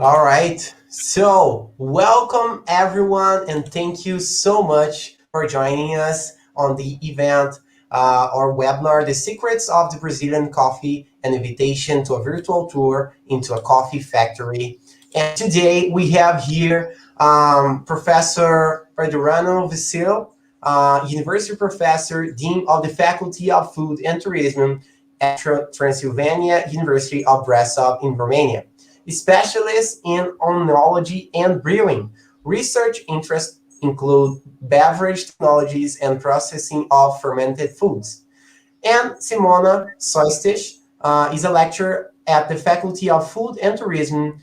All right. So, welcome everyone, and thank you so much for joining us on the event or webinar, The Secrets of the Brazilian Coffee, an invitation to a virtual tour into a coffee factory. And today we have here Professor Ferdinando Vicil, University Professor, Dean of the Faculty of Food and Tourism at Transylvania University of Brasov in Romania, specialist in oenology and brewing. Research interests include beverage technologies and processing of fermented foods. And Simona Soistich is a lecturer at the Faculty of Food and Tourism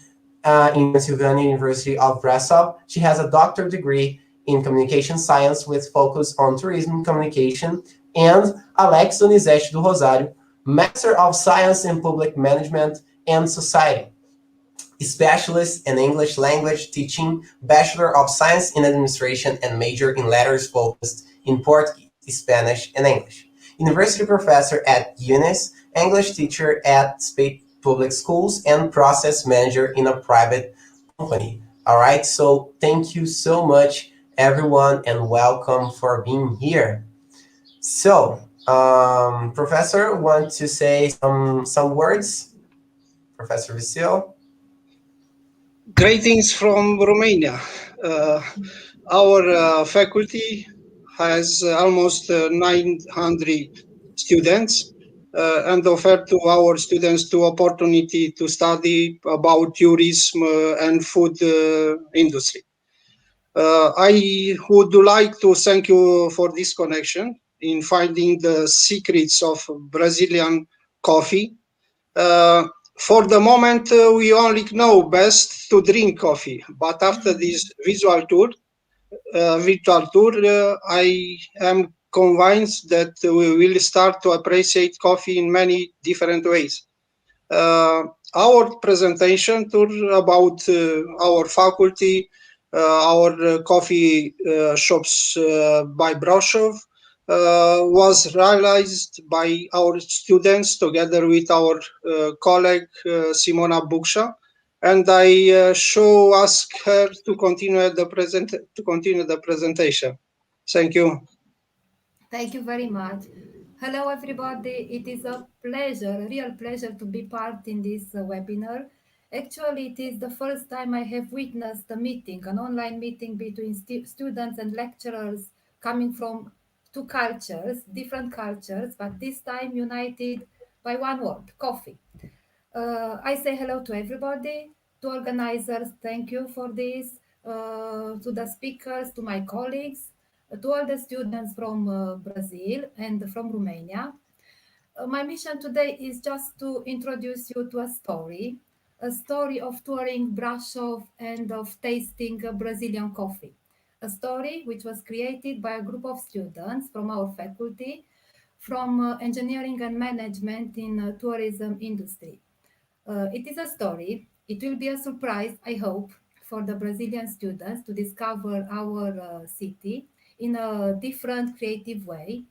in Pennsylvania University of Brasov. She has a doctorate degree in communication science with focus on tourism communication. And Alex Donizete do Rosário, Master of Science in Public Management and Society, specialist in English language teaching, Bachelor of Science in Administration, and major in letters focused in Portuguese, Spanish, and English. University professor at UNIS, English teacher at State Public Schools, and process manager in a private company. All right, so thank you so much, everyone, and welcome for being here. So, Professor, want to say some words? Professor Vicil? Greetings from Romania. Uh, our faculty has almost 900 students and offer to our students the opportunity to study about tourism and food industry. I would like to thank you for this connection in finding the secrets of Brazilian coffee. Uh, for the moment, we only know best to drink coffee. But after this virtual tour, I am convinced that we will start to appreciate coffee in many different ways. Uh, our presentation tour about our faculty, our coffee shops by Brasov, was realized by our students together with our colleague Simona Buksha, and I shall ask her to continue the presentation. Thank you. Thank you very much. Hello, everybody. It is a pleasure, a real pleasure to be part in this webinar. Actually, it is the first time I have witnessed a meeting, an online meeting between students and lecturers coming from two cultures, different cultures, but this time united by one word, coffee. I say hello to everybody, to organizers, thank you for this, to the speakers, to my colleagues, to all the students from Brazil and from Romania. My mission today is just to introduce you to a story of touring Brasov and of tasting Brazilian coffee. A story which was created by a group of students from our faculty from engineering and management in tourism industry. It is a story. It will be a surprise, I hope, for the Brazilian students to discover our city in a different, creative way.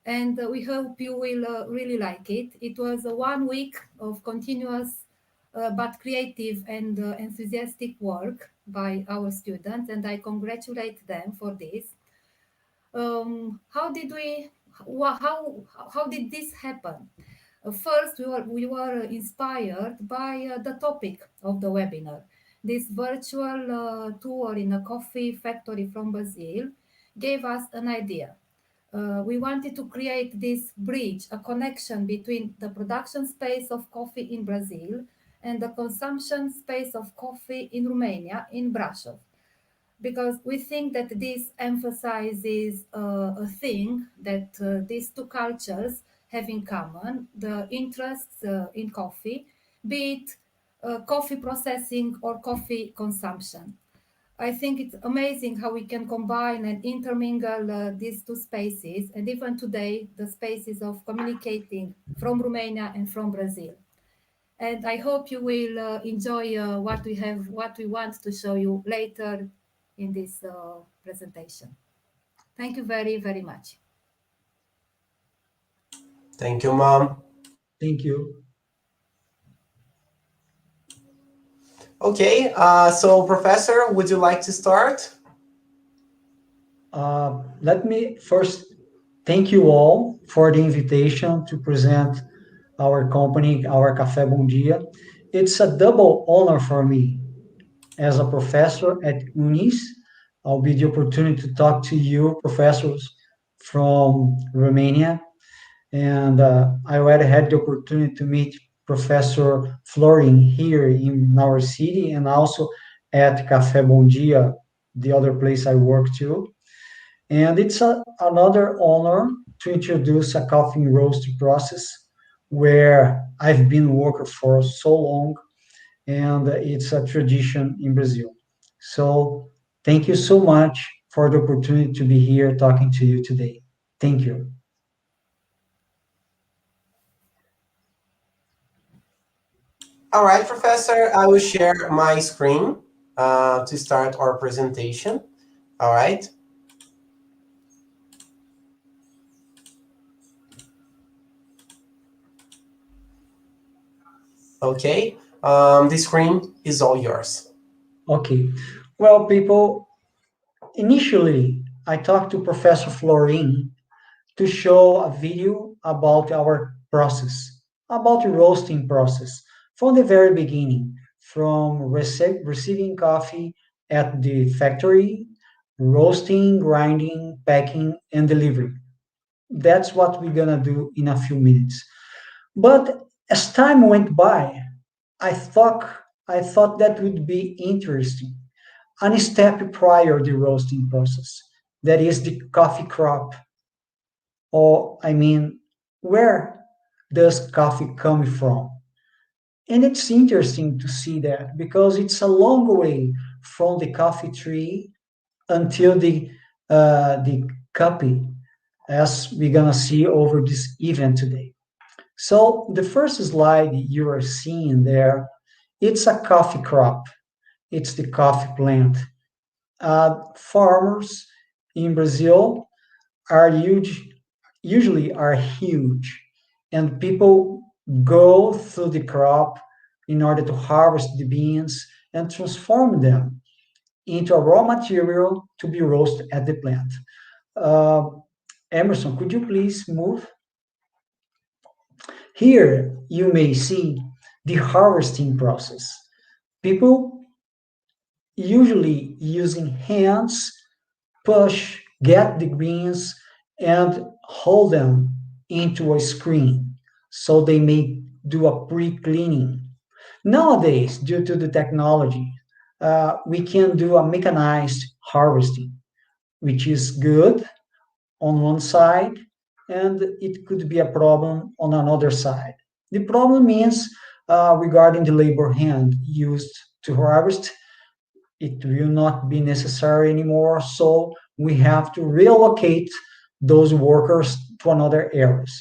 And we hope you will really like it. It was 1 week of continuous but creative and enthusiastic work by our students, and I congratulate them for this. How did we? How did this happen? First, we were inspired by the topic of the webinar. This virtual tour in a coffee factory from Brazil gave us an idea. We wanted to create this bridge, a connection between the production space of coffee in Brazil and the consumption space of coffee in Romania, in Brasov, because we think that this emphasizes a thing that these two cultures have in common, the interests in coffee, be it coffee processing or coffee consumption. I think it's amazing how we can combine and intermingle these two spaces, and even today, the spaces of communicating from Romania and from Brazil. And I hope you will enjoy what we want to show you later in this presentation. Thank you very, very much. Thank you, Mom. Thank you. Okay, so Professor, would you like to start? Let me first thank you all for the invitation to present our company, our Café Bom Dia. It's a double honor for me as a professor at UNIS. I'll be the opportunity to talk to you, professors from Romania. And I already had the opportunity to meet Professor Florin here in our city and also at Café Bom Dia, the other place I work too. And it's another honor to introduce a coffee roasting process where I've been working for so long, and it's a tradition in Brazil. So thank you so much for the opportunity to be here talking to you today. Thank you. All right, Professor, I will share my screen to start our presentation. All right. Okay. The screen is all yours. Okay. Well, people, initially I talked to Professor Florin to show a video about our process, about the roasting process from the very beginning, from receiving coffee at the factory, roasting, grinding, packing, and delivery. That's what we're gonna do in a few minutes. But as time went by, I thought I thought that would be interesting. And a step prior the roasting process, that is the coffee crop, or I mean, where does coffee come from? And it's interesting to see that because it's a long way from the coffee tree until the copy, as we're gonna see over this event today. So the first slide you are seeing there, it's a coffee crop. It's the coffee plant. Farmers in Brazil are huge, usually are huge, and people go through the crop in order to harvest the beans and transform them into a raw material to be roasted at the plant. Uh, Emerson, could you please move? Here you may see the harvesting process. People usually using hands push, get the beans, and hold them into a screen so they may do a pre-cleaning. Nowadays, due to the technology, we can do a mechanized harvesting, which is good on one side, and it could be a problem on another side. The problem is regarding the labor hand used to harvest, it will not be necessary anymore. So we have to relocate those workers to another areas.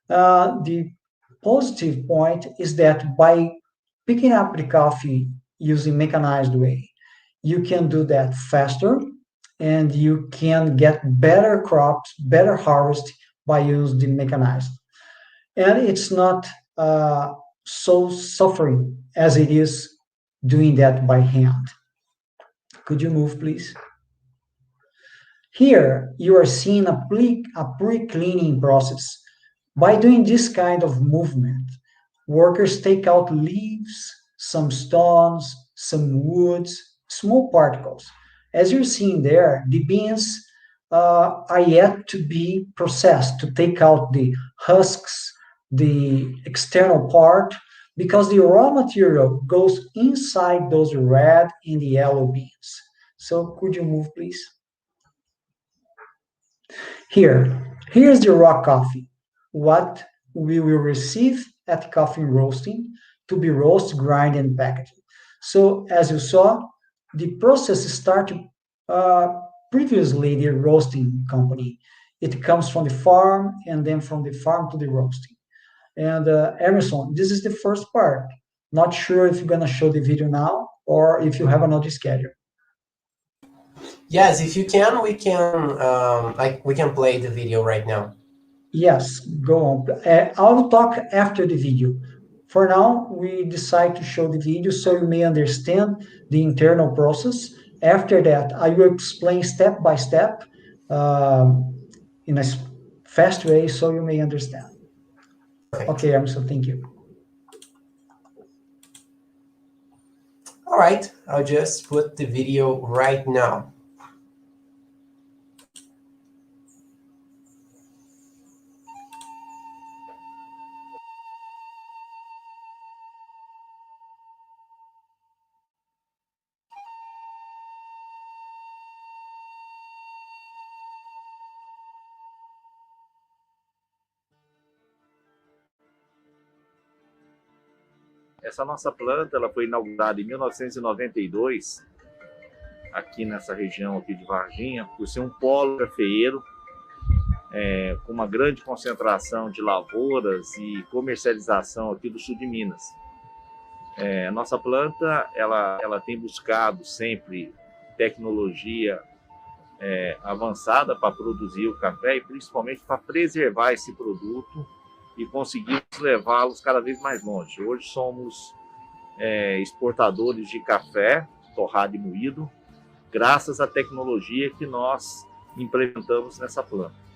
The positive point is that by picking up the coffee using mechanized way, you can do that faster and you can get better crops, better harvest by using the mechanized. And it's not so suffering as it is doing that by hand. Could you move, please? Here, you are seeing a pre-cleaning process. By doing this kind of movement, workers take out leaves, some stones, some woods, small particles. As you're seeing there, the beans are yet to be processed to take out the husks, the external part, because the raw material goes inside those red and yellow beans. So could you move, please? Here's the raw coffee. What we will receive at coffee roasting to be roast, grind, and packaged. So as you saw, the process started previously the roasting company. It comes from the farm and then from the farm to the roasting. And Emerson, this is the first part. Not sure if you're gonna show the video now or if you have another schedule. Yes, if you can, we can we can play the video right now. Yes, go on. I will talk after the video. For now, we decide to show the video so you may understand the internal process. After that, I will explain step by step in a fast way so you may understand. Perfect. Okay, Emerson, thank you. All right, I'll just put the video right now. Essa nossa planta ela foi inaugurada em 1992, aqui nessa região aqui de Varginha, por ser um polo cafeeiro, com uma grande concentração de lavouras e comercialização aqui do sul de Minas. A nossa planta ela tem buscado sempre tecnologia avançada para produzir o café e principalmente para preservar esse produto e conseguir levá-los cada vez mais longe. Hoje somos exportadores de café torrado e moído, graças à tecnologia que nós implementamos nessa planta.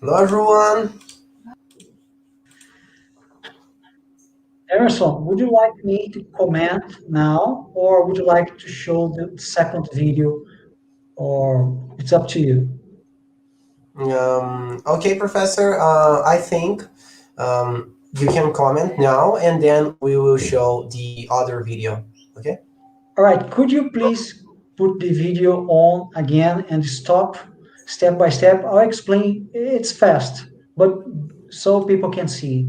Hello, everyone. Emerson, would you like me to comment now, or would you like to show the second video, or it's up to you? Okay, Professor. I think you can comment now, and then we will show the other video. Okay. All right, could you please put the video on again and stop step by step? I'll explain. It's fast, but so people can see.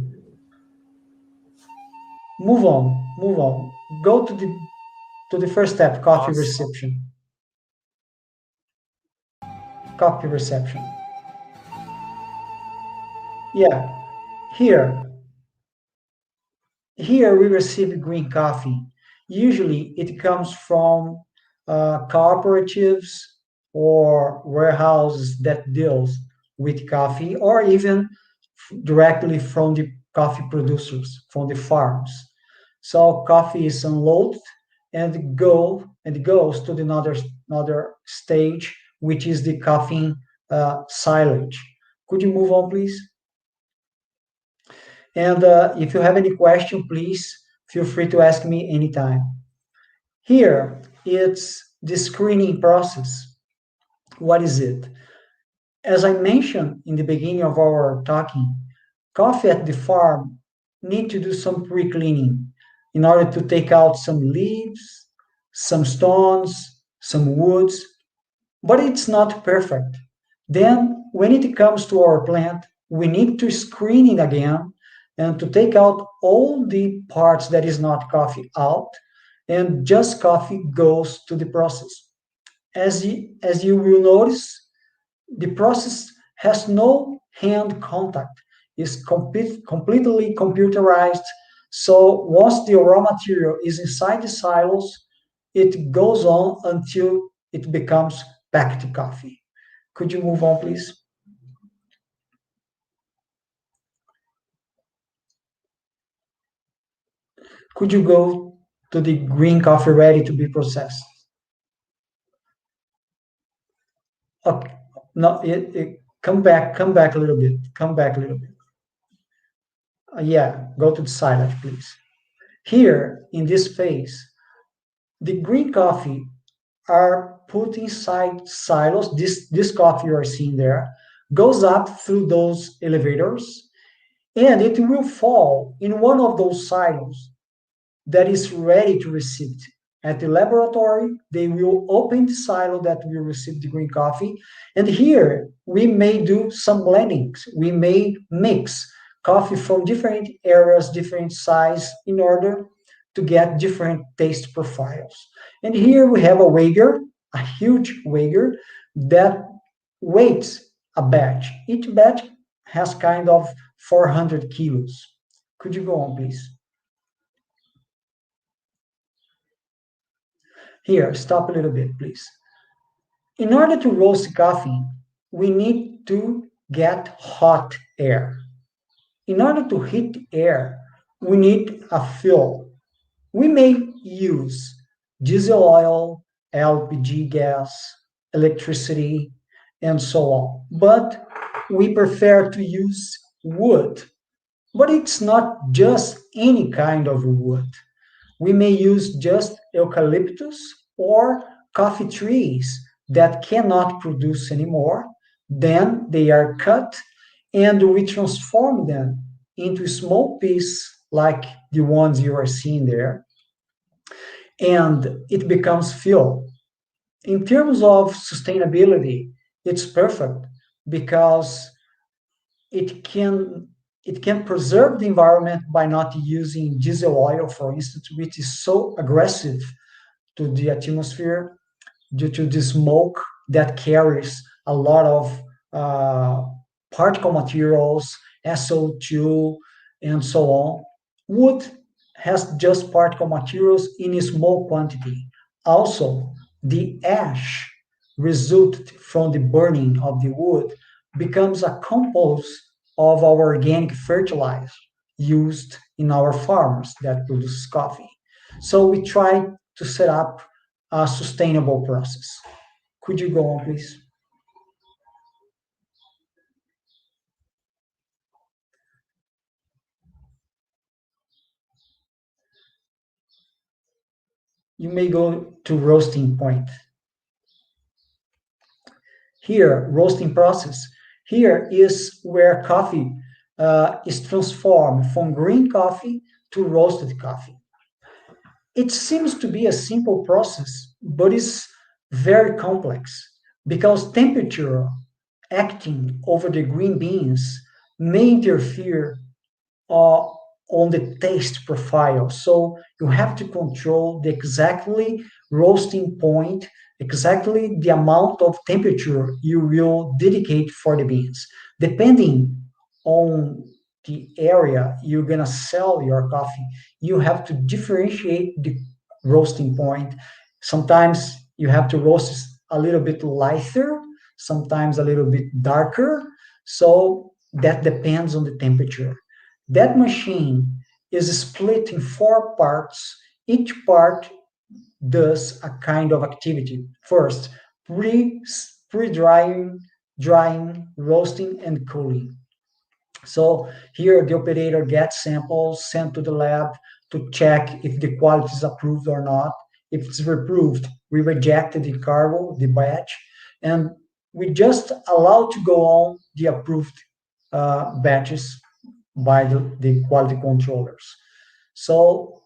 Move on, move on. Go to the first step, coffee Nossa, reception. Coffee reception. Yeah, here Here we receive green coffee. Usually it comes from cooperatives or warehouses that deals with coffee, or even directly from the coffee producers, from the farms. So coffee is unloaded and goes to the another stage, which is the coffee silage. Could you move on, please? And if you have any question, please feel free to ask me anytime. Here, it's the screening process. What is it? As I mentioned in the beginning of our talking, coffee at the farm need to do some pre-cleaning in order to take out some leaves, some stones, some woods, but it's not perfect. Then, when it comes to our plant, we need to screen it again and to take out all the parts that is not coffee out, and just coffee goes to the process. As you will notice, the process has no hand contact. It's completely computerized. So once the raw material is inside the silos, it goes on until it becomes packed coffee. Could you move on, please? Could you go to the green coffee ready to be processed? Okay. No, come back a little bit. Come back a little bit. Yeah, go to the silage, please. Here in this phase, the green coffee are put inside silos. This coffee you are seeing there goes up through those elevators, and it will fall in one of those silos that is ready to receive it. At the laboratory, they will open the silo that will receive the green coffee. And here we may do some blendings. We may mix coffee from different areas, different size, in order to get different taste profiles. And here we have a wager, a huge wager that weighs a batch. Each batch has kind of 400 kilos. Could you go on, please? Here, stop a little bit, please. In order to roast coffee, we need to get hot air. In order to heat air, we need a fuel. We may use diesel oil, LPG gas, electricity, and so on. But we prefer to use wood. But it's not just any kind of wood. We may use just eucalyptus or coffee trees that cannot produce anymore. Then they are cut and we transform them into small pieces like the ones you are seeing there, and it becomes fuel. In terms of sustainability, it's perfect because it can it can preserve the environment by not using diesel oil, for instance, which is so aggressive to the atmosphere due to the smoke that carries a lot of uh, particle materials, SO2, and so on. Wood has just particle materials in a small quantity. Also, the ash resulted from the burning of the wood becomes a compost of our organic fertilizer used in our farms that produce coffee. So we try to set up a sustainable process. Could you go on, please? you may go to roasting point. Here, roasting process. Here is where coffee is transformed from green coffee to roasted coffee. It seems to be a simple process, but it's very complex because temperature acting over the green beans may interfere uh, on the taste profile. So you have to control the exactly roasting point, exactly the amount of temperature you will dedicate for the beans. Depending on the area you're gonna sell your coffee, you have to differentiate the roasting point. Sometimes you have to roast a little bit lighter, sometimes a little bit darker. So that depends on the temperature. That machine is split in four parts. Each part does a kind of activity. First, pre-drying, drying, roasting, and cooling. So here the operator gets samples sent to the lab to check if the quality is approved or not. If it's approved, we reject the cargo, the batch, and we just allow to go on the approved batches by the quality controllers. So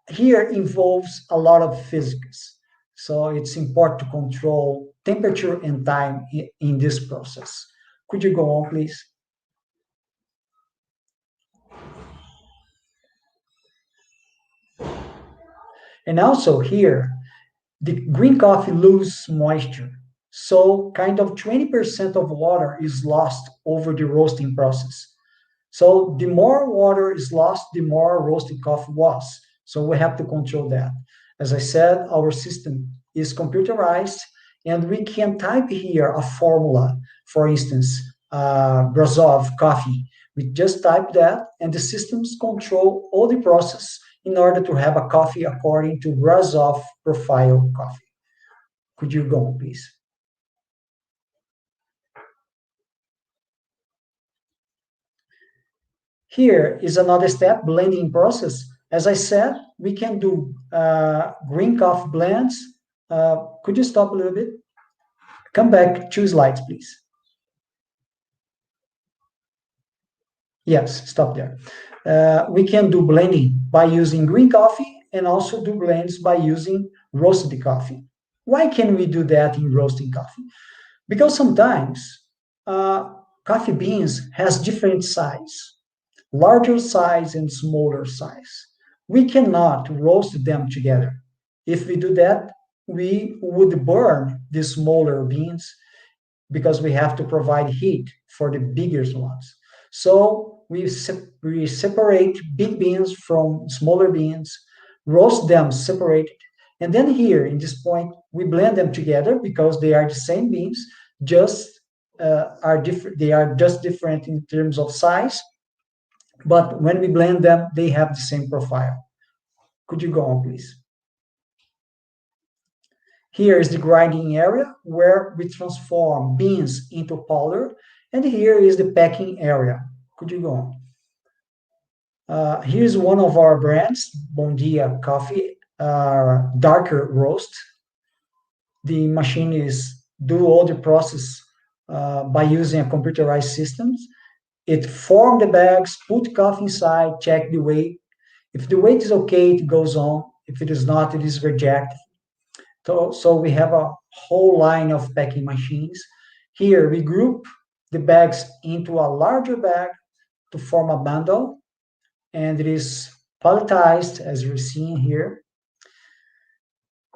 here involves a lot of physics. So it's important to control temperature and time in this process. Could you go on, please? And also here, the green coffee loses moisture. So kind of 20% of water is lost over the roasting process. So the more water is lost, the more roasted coffee was. So we have to control that. As I said, our system is computerized and we can type here a formula. For instance, Brazov coffee. We just type that and the systems control all the process in order to have a coffee according to Brazov profile coffee. Could you go, please? Here is another step, blending process. As I said, we can do green coffee blends. Could you stop a little bit? Come back, 2 slides, please. Yes, stop there. We can do blending by using green coffee and also do blends by using roasted coffee. Why can we do that in roasting coffee? Because sometimes coffee beans has different size, larger size and smaller size. We cannot roast them together. If we do that, we would burn the smaller beans because we have to provide heat for the bigger ones. So we separate big beans from smaller beans, roast them separated, and then here in this point we blend them together because they are the same beans, just are different. They are just different in terms of size, but when we blend them, they have the same profile. Could you go on, please? Here is the grinding area where we transform beans into powder, and here is the packing area. Could you go on? Here's one of our brands, Bom Dia Coffee, darker roast. The machine is do all the process by using a computerized systems. It form the bags, put coffee inside, check the weight. If the weight is okay, it goes on. If it is not, it is rejected. So we have a whole line of packing machines. Here we group the bags into a larger bag to form a bundle, and it is palletized as you're seeing here,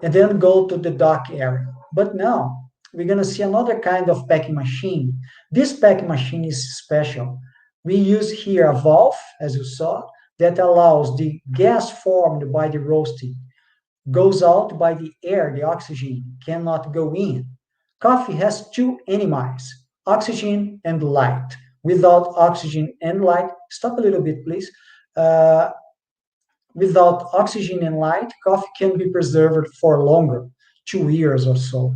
and then go to the dock area. But now we're gonna see another kind of packing machine. This packing machine is special. We use here a valve, as you saw, that allows the gas formed by the roasting goes out by the air, the oxygen cannot go in. Coffee has two enemies, oxygen and light. Without oxygen and light, stop a little bit, please. Uh, Without oxygen and light, coffee can be preserved for longer, 2 years or so.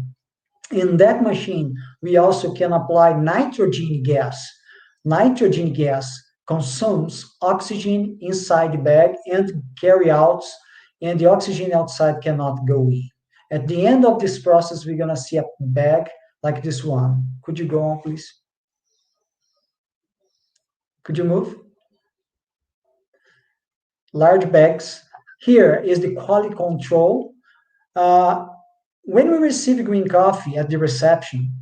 In that machine, we also can apply nitrogen gas. Nitrogen gas consumes oxygen inside the bag and carry out and the oxygen outside cannot go in. At the end of this process, we're gonna see a bag like this one. Could you go on, please? Could you move? Large bags. Here is the quality control. Uh, when we receive green coffee at the reception,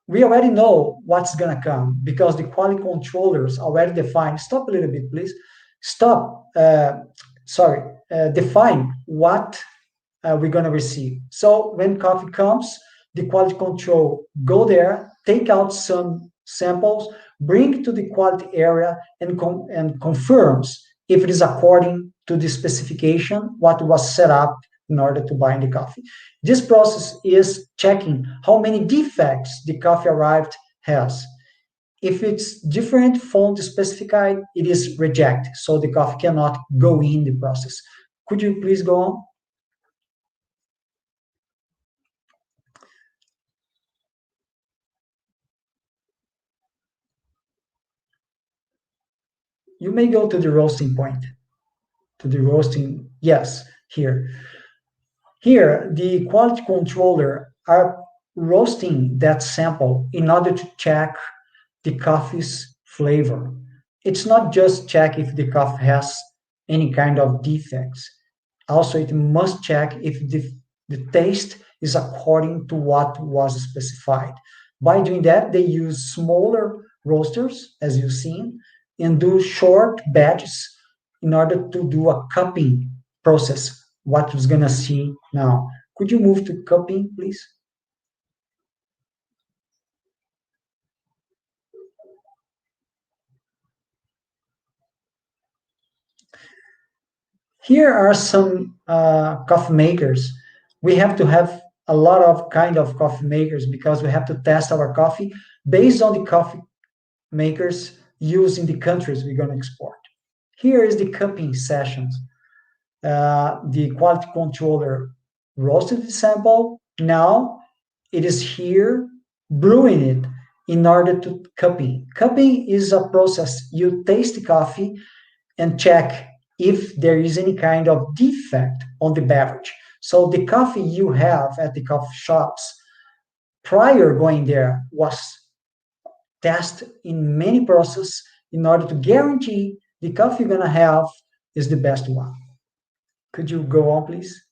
we already know what's gonna come because the quality controllers already define. Stop a little bit, please. Stop. Sorry. Define what we're gonna receive. So when coffee comes, the quality control go there, take out some samples, bring to the quality area, and confirms if it is according to the specification what was set up in order to bind the coffee. This process is checking how many defects the coffee arrived has. If it's different from the specified, it is rejected, so the coffee cannot go in the process. Could you please go on? You may go to the roasting point, to the roasting, yes, here. Here, the quality controller are roasting that sample in order to check the coffee's flavor. It's not just check if the coffee has any kind of defects. Also, it must check if the taste is according to what was specified. By doing that, they use smaller roasters, as you've seen, and do short batches in order to do a cupping process, what was gonna see now. Could you move to cupping, please? Here are some coffee makers. We have to have a lot of kind of coffee makers because we have to test our coffee based on the coffee makers used in the countries we're going to export. Here is the cupping sessions. The quality controller roasted the sample. Now it is here brewing it in order to cupping. Cupping is a process. You taste the coffee and check if there is any kind of defect on the beverage. So the coffee you have at the coffee shops prior going there was tested in many processes in order to guarantee the coffee you're gonna have is the best one. Could you go on, please?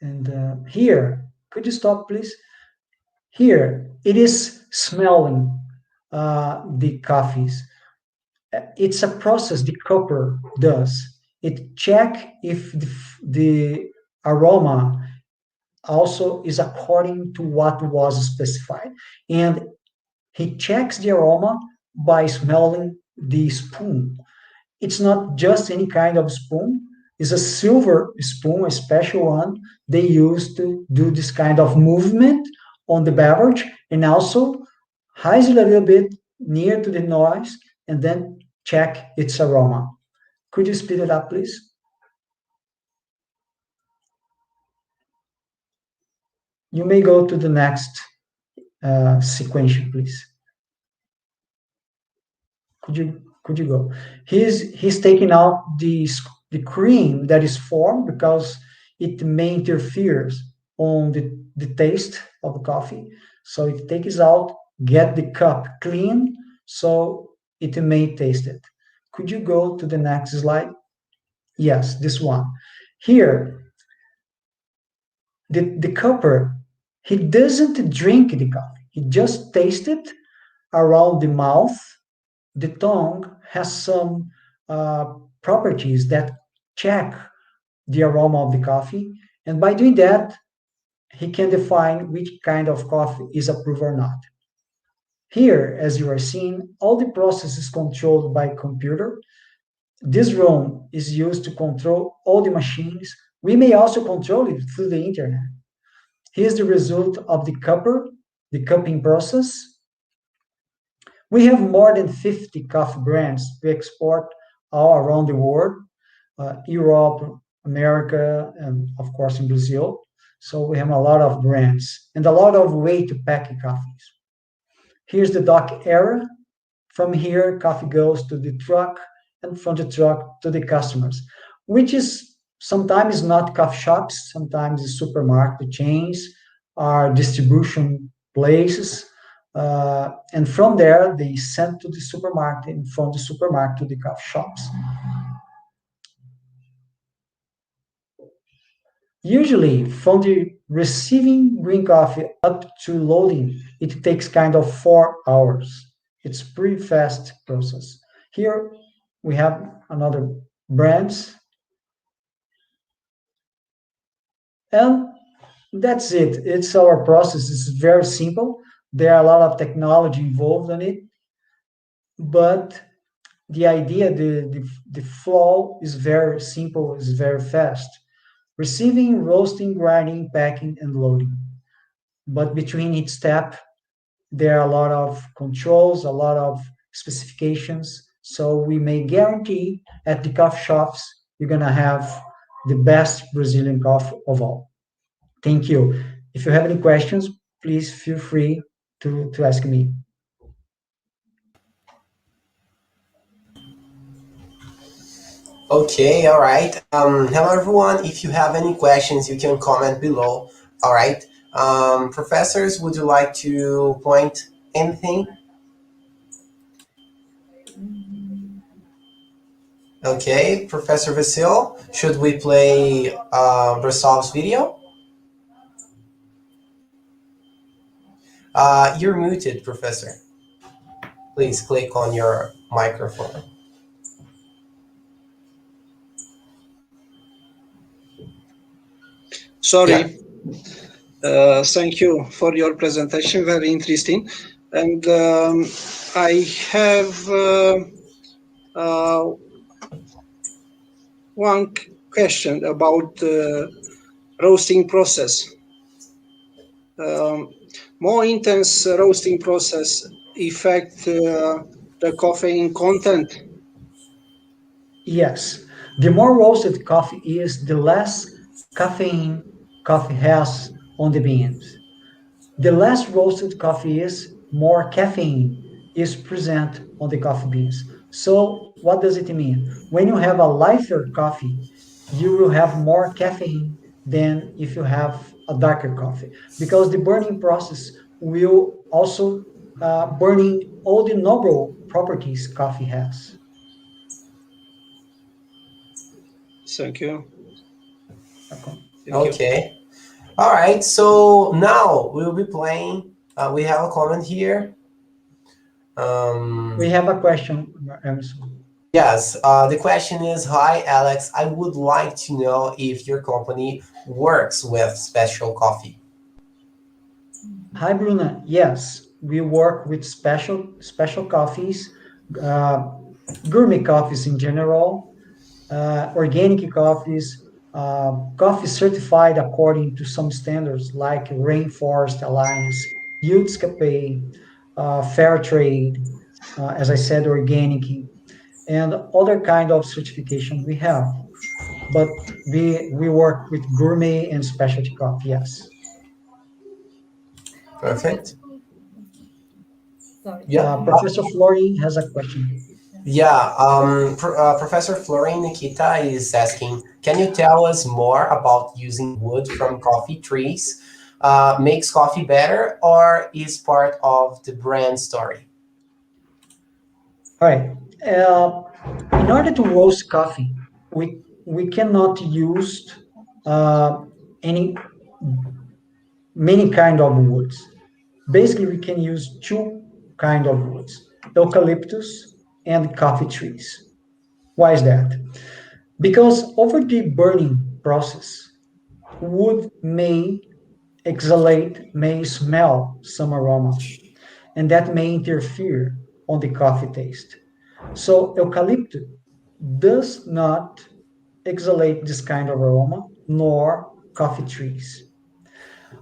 And here, could you stop, please? Here, it is smelling the coffees. It's a process the copper does. It check if the aroma also is according to what was specified. And he checks the aroma by smelling the spoon. It's not just any kind of spoon. It's a silver spoon, a special one they use to do this kind of movement on the beverage and also hides it a little bit near to the noise and then check its aroma. Could you speed it up, please? You may go to the next sequential, please. Could you go? He's taking out the cream that is formed because it may interferes on the taste of the coffee. So it takes out, get the cup clean, so it may taste it. Could you go to the next slide? Yes, this one. Here, the cupper, he doesn't drink the coffee. He just tastes it around the mouth. The tongue has some properties that check the aroma of the coffee. And by doing that, he can define which kind of coffee is approved or not. Here, as you are seeing, all the process is controlled by computer. This room is used to control all the machines. We may also control it through the internet. Here's the result of the cupping process. We have more than 50 coffee brands we export all around the world, Europe, America, and of course in Brazil. So we have a lot of brands and a lot of way to pack coffees. Here's the dock area. From here, coffee goes to the truck, and from the truck to the customers, which is sometimes not coffee shops, sometimes it's supermarket chains, or distribution places. And from there, they send to the supermarket, and from the supermarket to the coffee shops. Usually, from the receiving green coffee up to loading, it takes kind of 4 hours. It's pretty fast process. Here we have another brands, and that's it. It's our process. It's very simple. There are a lot of technology involved in it, but the idea, the flow is very simple, is very fast. Receiving, roasting, grinding, packing, and loading. But between each step, there are a lot of controls, a lot of specifications. So we may guarantee at the coffee shops, you're going to have the best Brazilian coffee of all. Thank you. If you have any questions, please feel free to ask me. Okay, all right. Hello, everyone. If you have any questions, you can comment below. All right. Professors, would you like to point anything? Okay, Professor Vasil, should we play Brasov's video? You're muted, Professor. Please click on your microphone. Yeah. Sorry. Thank you for your presentation. Very interesting. And I have one question about the roasting process. More intense roasting process affect the caffeine content. Yes, the more roasted coffee is, the less caffeine coffee has on the beans. The less roasted coffee is, more caffeine is present on the coffee beans. So what does it mean? When you have a lighter coffee, you will have more caffeine than if you have a darker coffee, because the burning process will also burning all the noble properties coffee has. Thank you. Okay. Thank you. Okay. All right. So now we'll be playing. We have a comment here. We have a question, Emerson. Yes. The question is, hi, Alex. I would like to know if your company works with special coffee. Hi, Bruna. Yes, we work with special coffees, uh, gourmet coffees in general, organic coffees, coffee certified according to some standards like Rainforest Alliance, UTSCAPE, Fair Trade, as I said, organic, and other kind of certification we have. But we work with gourmet and specialty coffee. Yes. Perfect. Sorry. Yeah. Professor Flory has a question. Yeah. Professor Florian Nikita is asking, can you tell us more about using wood from coffee trees? Makes coffee better or is part of the brand story? All right. In order to roast coffee, we cannot use any many kind of woods. Basically, we can use two kind of woods: eucalyptus and coffee trees. Why is that? Because over the burning process, wood may exhalate, may smell some aroma, and that may interfere on the coffee taste. So eucalyptus does not exhalate this kind of aroma, nor coffee trees.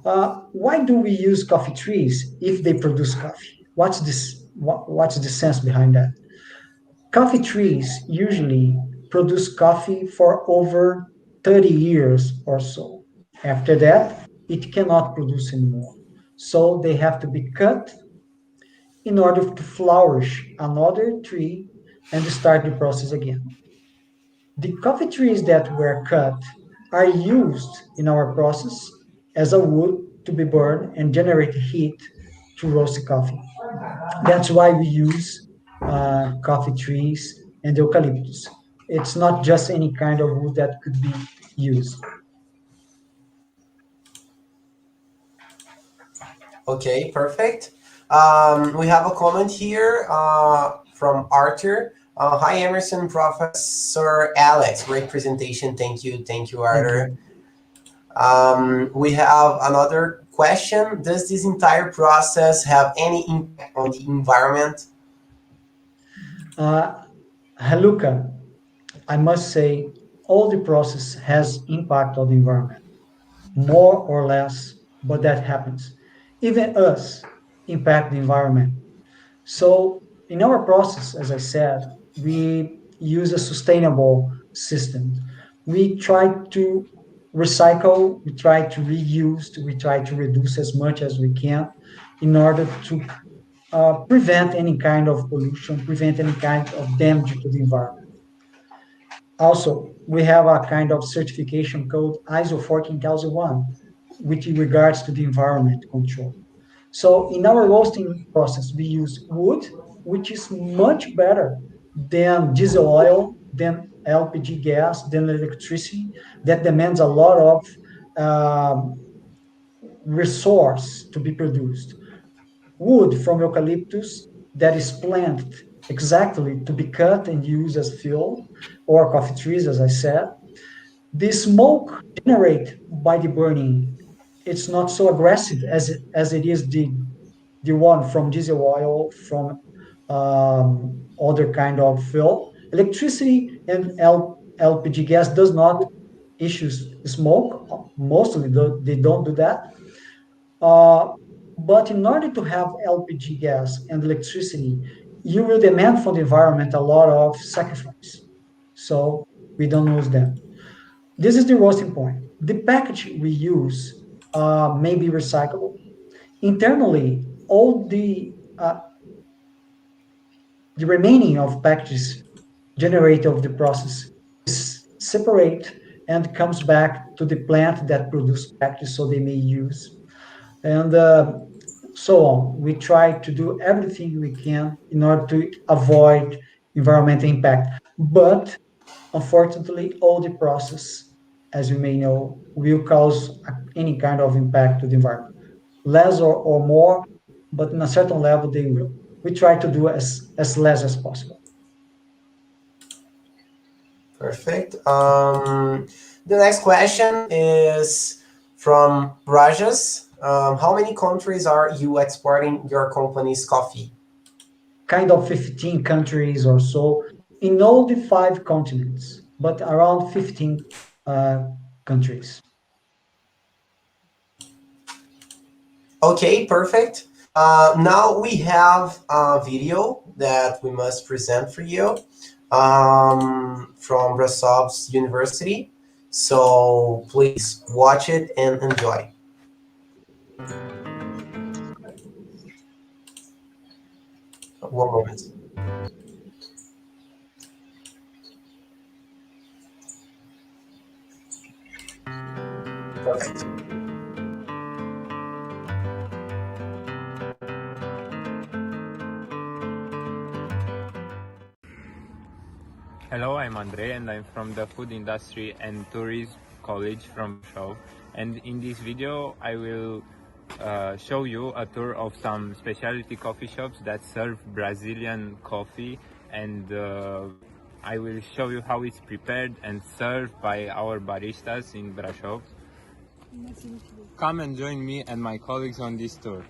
Why do we use coffee trees if they produce coffee? What's this? What's the sense behind that? Coffee trees usually produce coffee for over 30 years or so. After that, it cannot produce anymore. So they have to be cut in order to flourish another tree and start the process again. The coffee trees that were cut are used in our process as a wood to be burned and generate heat to roast coffee. That's why we use coffee trees and eucalyptus. It's not just any kind of wood that could be used. Okay, perfect. We have a comment here from Arthur. Hi, Emerson, Professor Alex. Great presentation. Thank you, Thank Arthur. you. We have another question. Does this entire process have any impact on the environment? Uh, Haluka, I must say, all the process has impact on the environment, more or less, but that happens. Even us impact the environment. So in our process, as I said, we use a sustainable system. We try to recycle, we try to reuse, we try to reduce as much as we can in order to prevent any kind of pollution, prevent any kind of damage to the environment. Also, we have a kind of certification code ISO 14001, which regards to the environment control. So in our roasting process, we use wood, which is much better than diesel oil, than LPG gas, than electricity, that demands a lot of um, resource to be produced. Wood from eucalyptus that is planted exactly to be cut and used as fuel, or coffee trees, as I said. The smoke generated by the burning, it's not so aggressive as it is the one from diesel oil, from other kind of fuel. Electricity and LPG gas does not issue smoke. Mostly they don't do that. Uh, but in order to have LPG gas and electricity, you will demand from the environment a lot of sacrifice. So we don't use them. This is the roasting point. The package we use may be recyclable. Internally, all the remaining of packages generated of the process is separate and comes back to the plant that produce packages so they may use. And so on. We try to do everything we can in order to avoid environmental impact. But unfortunately, all the process, as you may know, will cause any kind of impact to the environment, less or more, but in a certain level they will. We try to do as less as possible. Perfect. The next question is from Rajas. How many countries are you exporting your company's coffee? Kind of 15 countries or so in all the 5 continents, but around 15 uh, countries. Okay, perfect. Now we have a video that we must present for you from Brasov's University. So please watch it and enjoy. One moment. Perfect. Hello, I'm Andre and I'm from the Food Industry and Tourism College from Show. And in this video, I will show you a tour of some specialty coffee shops that serve Brazilian coffee, and I will show you how it's prepared and served by our baristas in Brasov. Come and join me and my colleagues on this tour.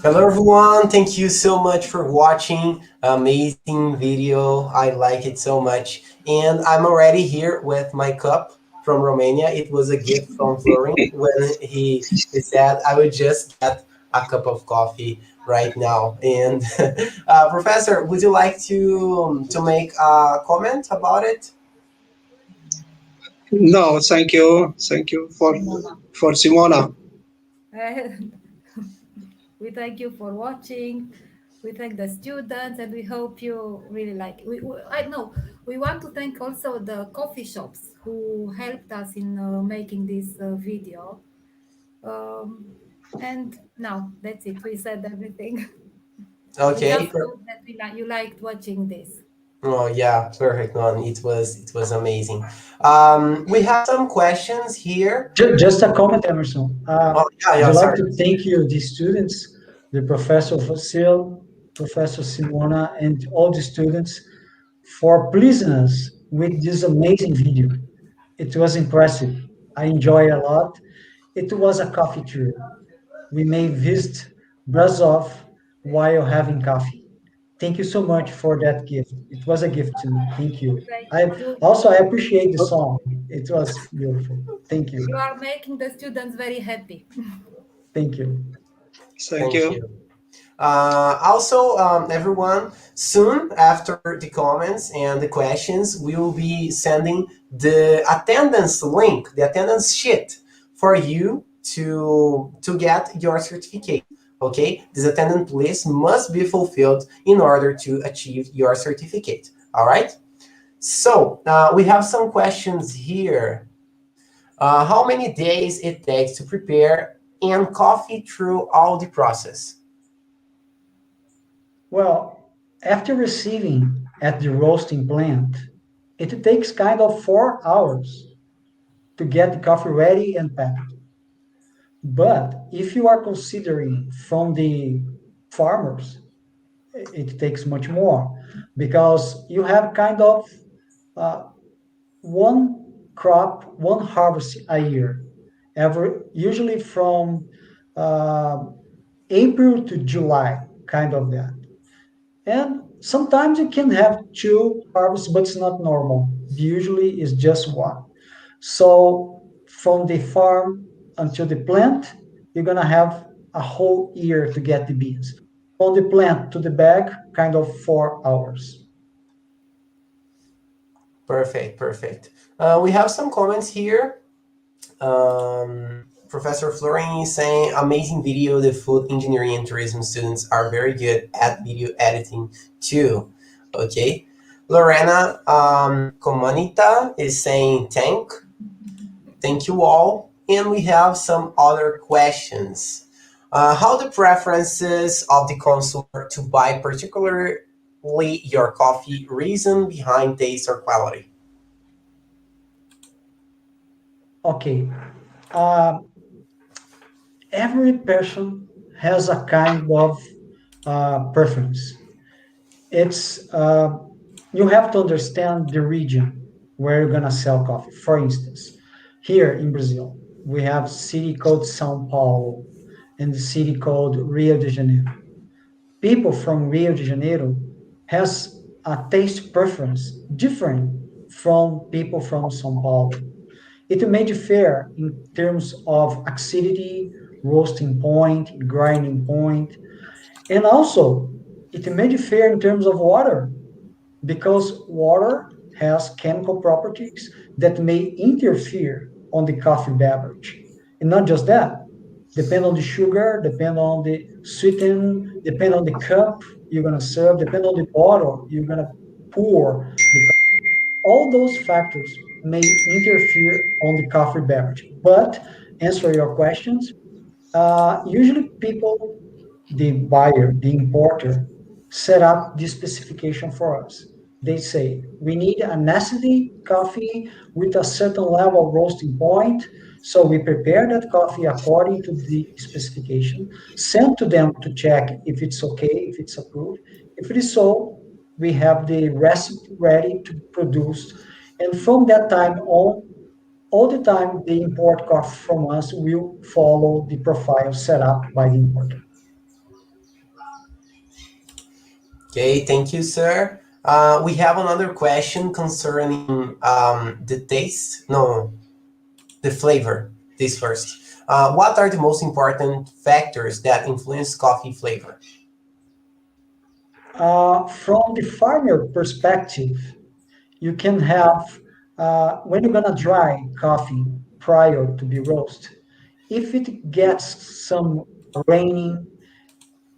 Hello everyone, thank you so much for watching. Amazing video. I like it so much. And I'm already here with my cup from Romania. It was a gift from Florin when he said I would just get a cup of coffee right now. And Professor, would you like to make a comment about it? No, thank you. Thank you for Simona. And we thank you for watching. We thank the students, and we hope you really like. I know we want to thank also the coffee shops who helped us in making this video. Um, and now that's it. We said everything. We Okay. just hope that you liked watching this. Oh yeah, perfect one. It was amazing. We have some questions here. Just a comment, Emerson. Oh yeah, I'd yeah. like Sorry. to thank you, the students, the Professor Facil, Professor Simona, and all the students for pleasing us with this amazing video. It was impressive. I enjoy a lot. It was a coffee tour. We may visit Brasov while having coffee. Thank you so much for that gift. It was a gift to me. Thank you. Thank you. I appreciate the song. It was beautiful. Thank You you. are making the students very happy. Thank you. Thank Thank you. you. Also, everyone, soon after the comments and the questions, we will be sending the attendance link, the attendance sheet for you to get your certificate. Okay, this attendance list must be fulfilled in order to achieve your certificate. All right. So we have some questions here. How many days it takes to prepare and coffee through all the process? Well, after receiving at the roasting plant, it takes kind of 4 hours to get the coffee ready and packed. But if you are considering from the farmers, it takes much more because you have kind of uh, one crop, one harvest a year, usually from uh, April to July, kind of that. And sometimes you can have two harvests, but it's not normal. Usually it's just one. So from the farm until the plant, you're gonna have a whole year to get the beans. From the plant to the bag, kind of 4 hours. Perfect, perfect. We have some comments here. Professor Florin is saying, amazing video. The food engineering and tourism students are very good at video editing too. Okay. Lorena Comanita is saying, thank you all. And we have some other questions. How the preferences of the consumer to buy particularly your coffee reason behind taste or quality? Okay. Uh, every person has a kind of preference. It's you have to understand the region where you're gonna sell coffee. For instance, here in Brazil, we have city called São Paulo and the city called Rio de Janeiro. People from Rio de Janeiro has a taste preference different from people from São Paulo. It may differ in terms of acidity, roasting point, grinding point, and also it may differ in terms of water because water has chemical properties that may interfere on the coffee beverage. And not just that, depend on the sugar, depend on the sweeten, depend on the cup you're gonna serve, depend on the bottle you're gonna pour the all those factors may interfere on the coffee beverage. But answer your questions, usually people, the buyer, the importer, set up this specification for us. They say, we need an acidic coffee with a certain level of roasting point. So we prepare that coffee according to the specification, send to them to check if it's okay, if it's approved. If it is so, we have the recipe ready to produce. And from that time on, all the time the import coffee from us will follow the profile set up by the importer. Okay, thank you, sir. We have another question concerning the taste. No, the flavor. This first. What are the most important factors that influence coffee flavor? From the farmer perspective, you can have when you're gonna dry coffee prior to be roast. If it gets some raining,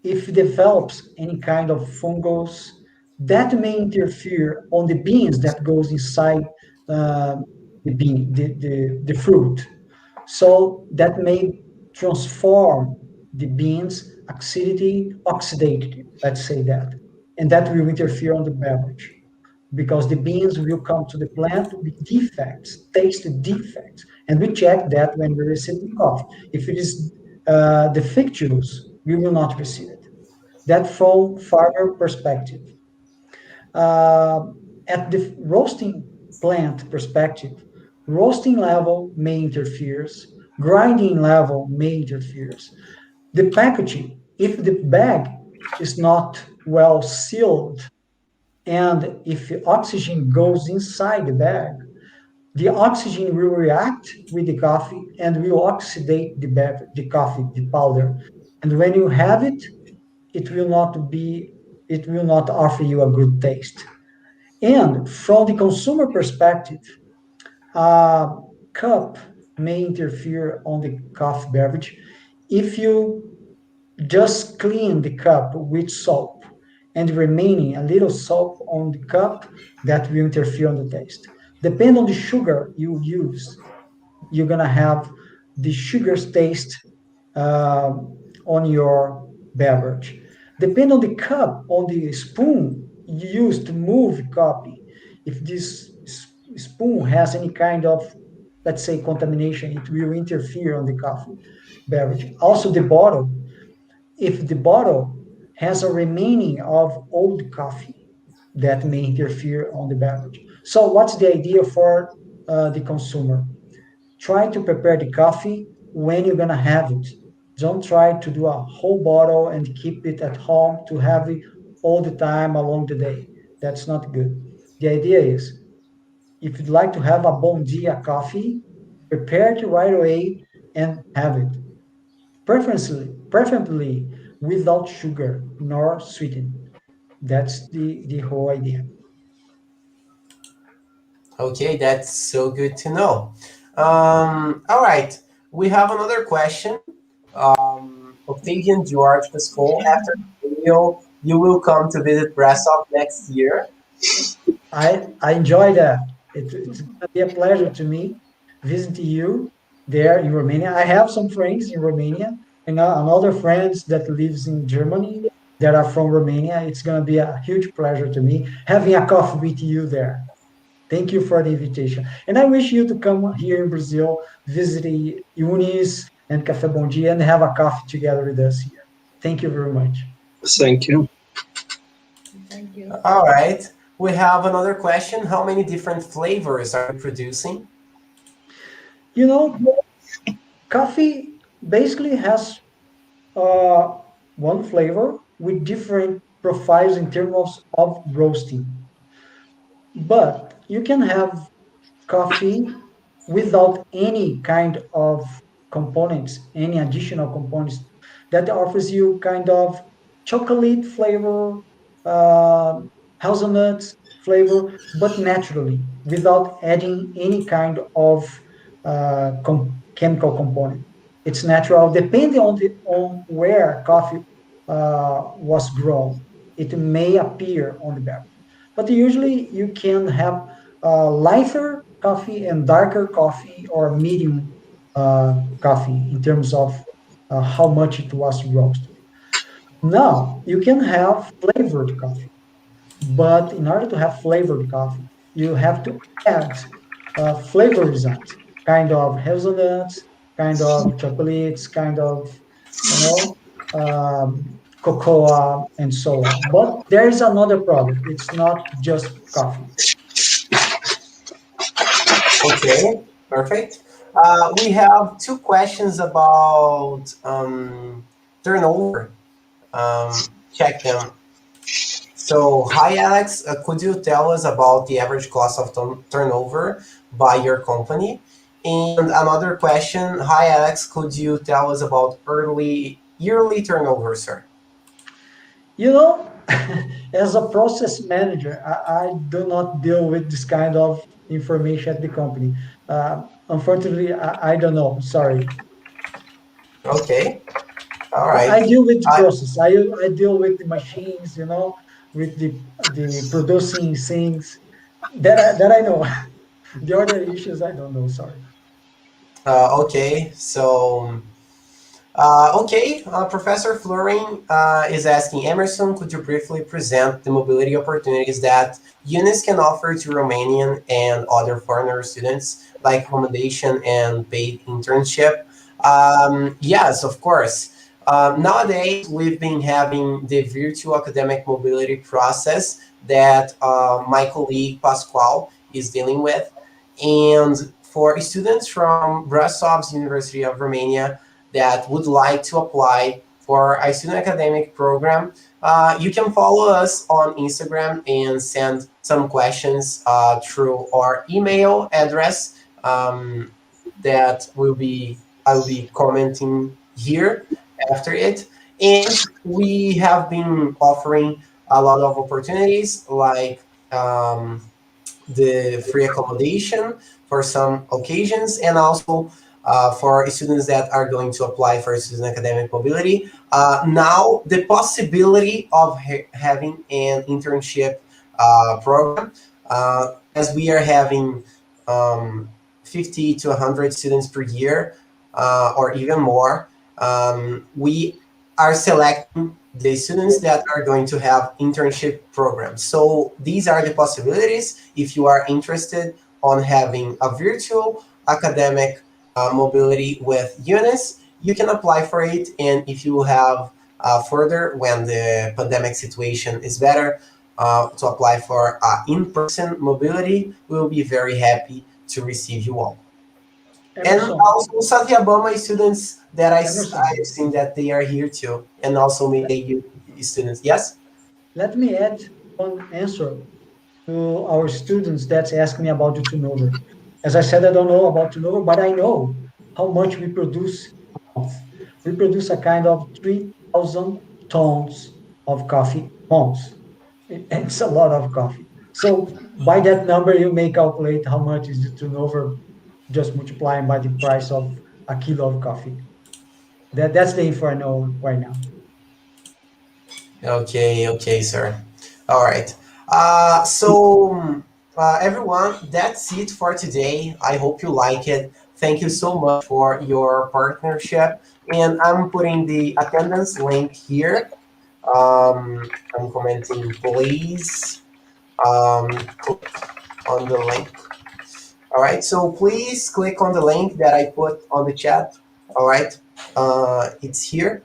if it develops any kind of fungus, that may interfere on the beans that goes inside uh, the fruit. So that may transform the beans acidity, oxidative, let's say that. And that will interfere on the beverage because the beans will come to the plant with defects, taste defects. And we check that when we receive the coffee. If it is defectuous, we will not receive it. That from farmer perspective. Uh, at the roasting plant perspective, roasting level may interferes, grinding level may interferes. The packaging, if the bag is not well sealed, and if oxygen goes inside the bag, the oxygen will react with the coffee and will oxidate the coffee, the powder. And when you have it, it will not be, it will not offer you a good taste. And from the consumer perspective, a cup may interfere on the coffee beverage if you just clean the cup with soap and remaining a little soap on the cup, that will interfere on the taste. Depending on the sugar you use, you're gonna have the sugar's taste uh, on your beverage. Depending on the cup, on the spoon you use to move coffee, if this spoon has any kind of, let's say, contamination, it will interfere on the coffee beverage. Also, the bottle, if the bottle has a remaining of old coffee, that may interfere on the beverage. So, what's the idea for the consumer? Try to prepare the coffee when you're gonna have it. Don't try to do a whole bottle and keep it at home to have it all the time along the day. That's not good. The idea is, if you'd like to have a bon dia coffee, prepare it right away and have it. Preferably without sugar nor sweetened. That's the whole idea. Okay, that's so good to know. All right, we have another question. Octavian George Pascal, after the video, you will come to visit Brasov next year. I enjoy that. It's gonna be a pleasure to me visiting you there in Romania. I have some friends in Romania and other friends that lives in Germany that are from Romania. It's gonna be a huge pleasure to me having a coffee with you there. Thank you for the invitation. And I wish you to come here in Brazil, visit Unis and Café Bom Dia and have a coffee together with us here. Thank you very much. Thank you. Thank you. All right, we have another question. How many different flavors are you producing? You know, coffee basically has uh, one flavor with different profiles in terms of roasting. But you can have coffee without any kind of components, any additional components that offers you kind of chocolate flavor, uh, hazelnut flavor, but naturally without adding any kind of chemical component. It's natural, depending on where coffee was grown. It may appear on the beverage, but usually you can have lighter coffee and darker coffee or medium coffee in terms of how much it was roasted. Now, you can have flavored coffee, but in order to have flavored coffee, you have to add flavorizants, kind of hazelnuts, kind of chocolates, kind of, you know, cocoa, and so on. But there is another product. It's not just coffee. Okay, perfect. We have two questions about turnover. Check them. So, hi Alex, could you tell us about the average cost of turnover by your company? And another question, hi Alex, could you tell us about early yearly turnover, sir? You know, as a process manager, I do not deal with this kind of information at the company. Unfortunately, I don't know. Sorry. Okay, all I right. deal with the I, process. I deal with the machines, with the producing things that I know. The other issues I don't know. Sorry. okay, so okay, Professor Florin is asking Emerson, could you briefly present the mobility opportunities that UNIS can offer to Romanian and other foreigner students, like accommodation and paid internship? Yes, of course. Nowadays, we've been having the virtual academic mobility process that my colleague Pascual is dealing with. And for students from Brasov's University of Romania, that would like to apply for a student academic program, you can follow us on Instagram and send some questions through our email address that will be I will be commenting here after it. And we have been offering a lot of opportunities like the free accommodation for some occasions, and also for students that are going to apply for student academic mobility. Now, the possibility of having an internship program, as we are having 50 to 100 students per year, or even more, we are selecting the students that are going to have internship programs. So these are the possibilities. If you are interested on having a virtual academic mobility with UNIS, you can apply for it. And if you have further, when the pandemic situation is better, to apply for in-person mobility, we'll be very happy to receive you all. And Emerson, also Satyabama students that Emerson, I've seen that they are here too, and also Midday students. Yes. let me add one answer to our students that's asking me about the turnover. As I said, I don't know about turnover, but I know how much we produce a month. We produce a kind of 3,000 tons of coffee months. It's a lot of coffee. So by that number, you may calculate how much is the turnover, just multiplying by the price of a kilo of coffee. That's the info I know right now. Okay, okay, sir. All right. Everyone, that's it for today. I hope you like it. Thank you so much for your partnership. And I'm putting the attendance link here. I'm commenting, please click on the link. All right, so please click on the link that I put on the chat. All right, it's here.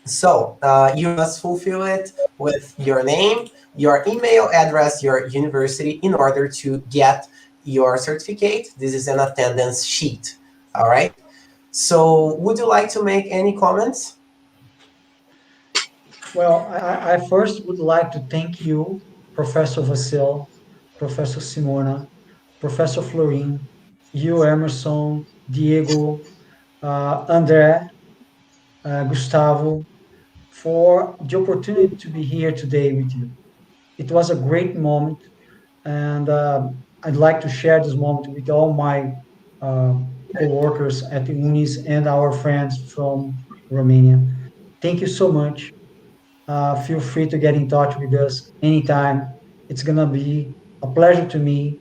So you must fulfill it with your name, your email address, your university in order to get your certificate. This is an attendance sheet. All right. So would you like to make any comments? Well, I first would like to thank you, Professor Vasil, Professor Simona, Professor Florin, you, Emerson, Diego, André, Gustavo, for the opportunity to be here today with you. It was a great moment, and I'd like to share this moment with all my uh, co-workers at the UNIS and our friends from Romania. Thank you so much. Feel free to get in touch with us anytime. It's going to be a pleasure to me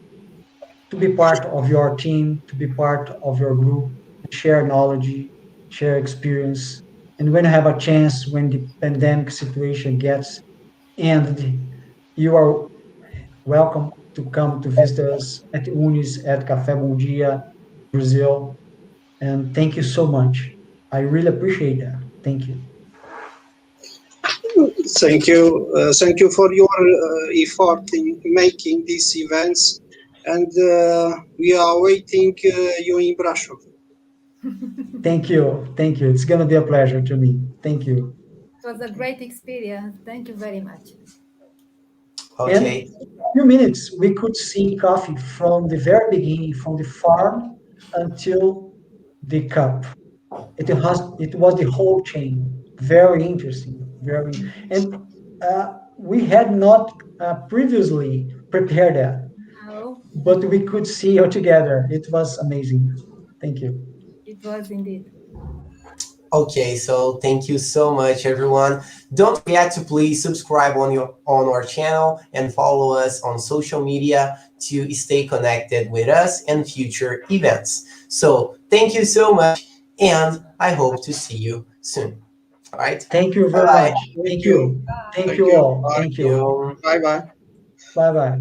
to be part of your team, to be part of your group, share knowledge, share experience. And when you have a chance, when the pandemic situation gets ended, you are welcome to come to visit us at Unis at Café Bom Dia, Brazil. And thank you so much. I really appreciate that. Thank you. Thank you for your effort in making these events, and we are waiting you in Brasov. Thank you. Thank you. It's going to be a pleasure to me. Thank you. It was a great experience. Thank you very much. And Okay. in a few minutes, we could see coffee from the very beginning, from the farm until the cup. It was the whole chain. Very interesting. Very and we had not previously prepared that, Now, but we could see it together. It was amazing. Thank you. it was indeed. Okay, so thank you so much, everyone. Don't forget to please subscribe on our channel and follow us on social media to stay connected with us and future events. So thank you so much, and I hope to see you soon. All right. Thank you Bye very bye. much. Thank Thank you. you. Thank Thank you you. all. Bye. Thank you. You. Bye bye. Bye bye.